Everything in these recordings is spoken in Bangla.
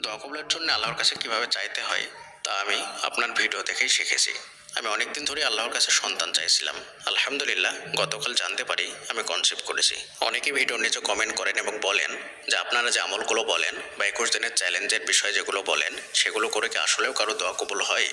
দোয়া কবুলের জন্য আল্লাহর কাছে কিভাবে চাইতে হয় তা আমি আপনার ভিডিও দেখেই শিখেছি। আমি অনেকদিন ধরে আল্লাহর কাছে সন্তান চাইছিলাম। আলহামদুলিল্লাহ গতকাল জানতে পারি আমি কনসিভ করেছি। অনেকেই ভিডিওর নিচে কমেন্ট করেন এবং বলেন যে আপনারা যে আমলগুলো বলেন বা 21 দিনের চ্যালেঞ্জের বিষয় যেগুলো বলেন সেগুলো করে কি আসলেও কারো দোয়া কবুল হয়?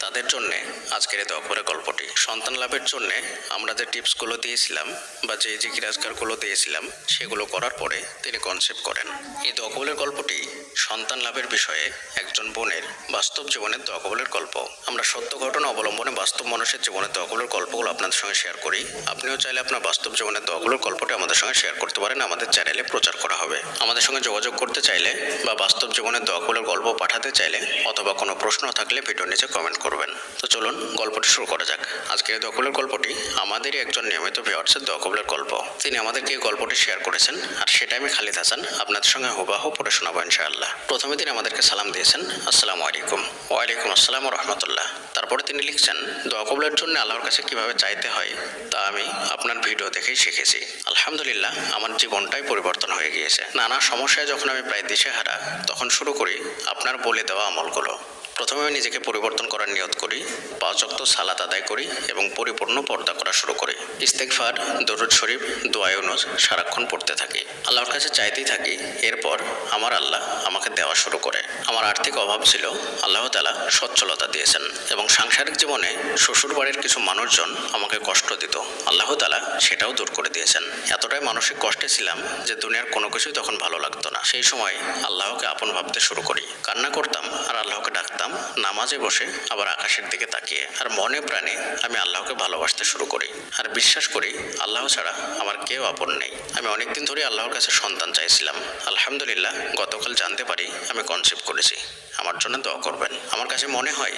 তাদের জন্যে আজকের এই দোয়া কবুলের গল্পটি। সন্তান লাভের জন্যে আমরা যে টিপসগুলো দিয়েছিলাম বা যে জিকির আজকারগুলো দিয়েছিলাম সেগুলো করার পরে তিনি কনসিভ করেন। এই দোয়া কবুলের গল্পটি সন্তান লাভের বিষয়ে একজন বোনের বাস্তব জীবনের দোয়া কবুলের গল্প। আমরা সত্য ঘটনা অবলম্বনে বাস্তব মানুষের জীবনের দোয়া কবুলের গল্পগুলো আপনাদের সঙ্গে শেয়ার করি। আপনিও চাইলে আপনার বাস্তব জীবনের দোয়া কবুলের গল্পটি আমাদের সঙ্গে শেয়ার করতে পারেন, আমাদের চ্যানেলে প্রচার করা হবে। আমাদের সঙ্গে যোগাযোগ করতে চাইলে বা বাস্তব জীবনের দোয়া কবুলের গল্প পাঠাতে চাইলে অথবা কোনো প্রশ্ন থাকলে ভিডিওর নিচে কমেন্ট করবেন। তো চলুন গল্পটি শুরু করা যাক। আজকের দোয়া কবুলের গল্পটি আমাদেরই একজন নিয়মিত ভিউয়ার্সের দোয়া কবুলের গল্প। তিনি আমাদেরকে এই গল্পটি শেয়ার করেছেন আর সেটা আমি খালিদ হাসান আপনাদের সঙ্গে হুবাহু পড়ে শোনাবো ইনশাআল্লাহ। প্রথমে তিনি আমাদেরকে সালাম দিয়েছেন, আসসালামু আলাইকুম। ওয়ালাইকুম আসসালাম ওয়া রাহমাতুল্লাহ। তারপরে তিনি লিখছেন, দোয়া কবুলের জন্য আল্লাহর কাছে কিভাবে চাইতে হয় তা আমি আপনার ভিডিও দেখেই শিখেছি। আলহামদুলিল্লাহ আমার জীবনটাই পরিবর্তন হয়ে গিয়েছে। নানা সমস্যায় যখন আমি প্রায় দিশেহারা তখন শুরু করি আপনার বলে দেওয়া আমলগুলো। প্রথমে আমি নিজেকে পরিবর্তন করার নিয়ত করি, 5 ওয়াক্ত সালাত আদায় করি এবং পরিপূর্ণ পর্দা করা শুরু করি। ইস্তেগফার, দরুদ শরীফ, দোয়া ইউনুস সারাক্ষণ পড়তে থাকি, আল্লাহর কাছে চাইতেই থাকি। এরপর আমার আল্লাহ আমাকে দেওয়া শুরু করে। আমার আর্থিক অভাব ছিল, আল্লাহ তাআলা সচ্ছলতা দিয়েছেন এবং সাংসারিক জীবনে শ্বশুর বাড়ির কিছু মানুষজন আমাকে কষ্ট দিত, আল্লাহ তাআলা সেটাও দূর করে দিয়েছেন। এতটাই মানসিক কষ্টে ছিলাম যে দুনিয়ার কোনো কিছুই তখন ভালো লাগতো না। সেই সময় আল্লাহকে আপন ভাবতে শুরু করি, কান্না করতাম আর আল্লাহকে ডাকতাম নামাজে বসে, আবার আকাশের দিকে তাকিয়ে। আর মনে প্রাণে আমি আল্লাহকে ভালোবাসতে শুরু করি আর বিশ্বাস করি আল্লাহ ছাড়া আমার কেউ আপন নেই। আমি অনেকদিন ধরে আল্লাহর কাছে সন্তান চাইছিলাম। আলহামদুলিল্লাহ গতকাল জানতে পারি আমি কনসিভ করেছি। আমার জন্য দোয়া করবেন। আমার কাছে মনে হয়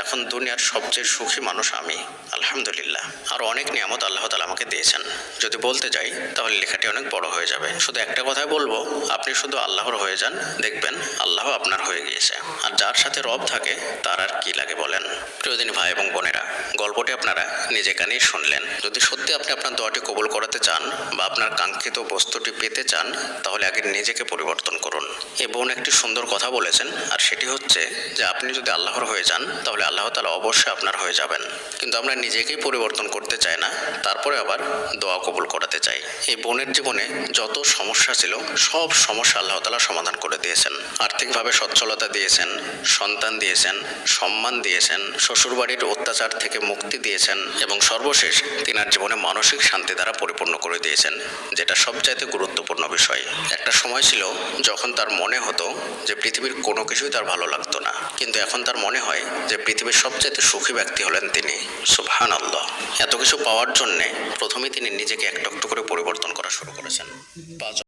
এখন দুনিয়ার সবচেয়ে সুখী মানুষ আমি, আলহামদুলিল্লাহ। আর অনেক নিয়ামত আল্লাহ তাআলা আমাকে দিয়েছেন। যদি বলতে যাই তাহলে লেখাটি অনেক বড় হয়ে যাবে। শুধু একটা কথাই বলবো, আপনি শুধু আল্লাহর হয়ে যান, দেখবেন আল্লাহ আপনার হয়ে গিয়েছে। আর যার সাথে রব থাকে তার আর কি লাগে বলেন। প্রিয়দিনী ভাই এবং বোনেরা, গল্পটি আপনারা নিজে কানেই শুনলেন। যদি সত্যি আপনি আপনার দোয়াটি কবুল করাতে চান বা আপনার কাঙ্ক্ষিত বস্তুটি পেতে চান তাহলে আগে নিজেকে পরিবর্তন করুন। এই বোন একটি সুন্দর কথা বলেছেন, আর সেটি হচ্ছে যে আপনি যদি আল্লাহর হয়ে যান তাহলে আল্লাহ তাআলা অবশ্যই আপনার হয়ে যাবেন। কিন্তু আমরা নিজেকেই পরিবর্তন করতে চাই না, তারপরে আবার দোয়া কবুল করাতে চাই। এই বোনের জীবনে যত সমস্যা ছিল সব সমস্যা আল্লাহ তাআলা সমাধান করে দিয়েছেন। আর্থিকভাবে সচ্ছলতা দিয়েছেন, সন্তান দিয়েছেন, সম্মান দিয়েছেন, শ্বশুরবাড়ির অত্যাচার থেকে মুক্তি দিয়েছেন এবং সর্বশেষ তিনার জীবনে মানসিক শান্তি দ্বারা পরিপূর্ণ করে দিয়েছেন, যেটা সবচাইতে গুরুত্বপূর্ণ বিষয়। একটা সময় ছিল যখন তার মনে হতো যে পৃথিবীর কোনো কিছুই তার ভালো লাগতো না, কিন্তু এখন তার মনে হয় যে পৃথিবীর সবচাইতে সুখী ব্যক্তি হলেন তিনি। সুবহানাল্লাহ। এত কিছু পাওয়ার জন্যে প্রথমে তিনি নিজেকে একটু একটু করে পরিবর্তন করা শুরু করেছেন।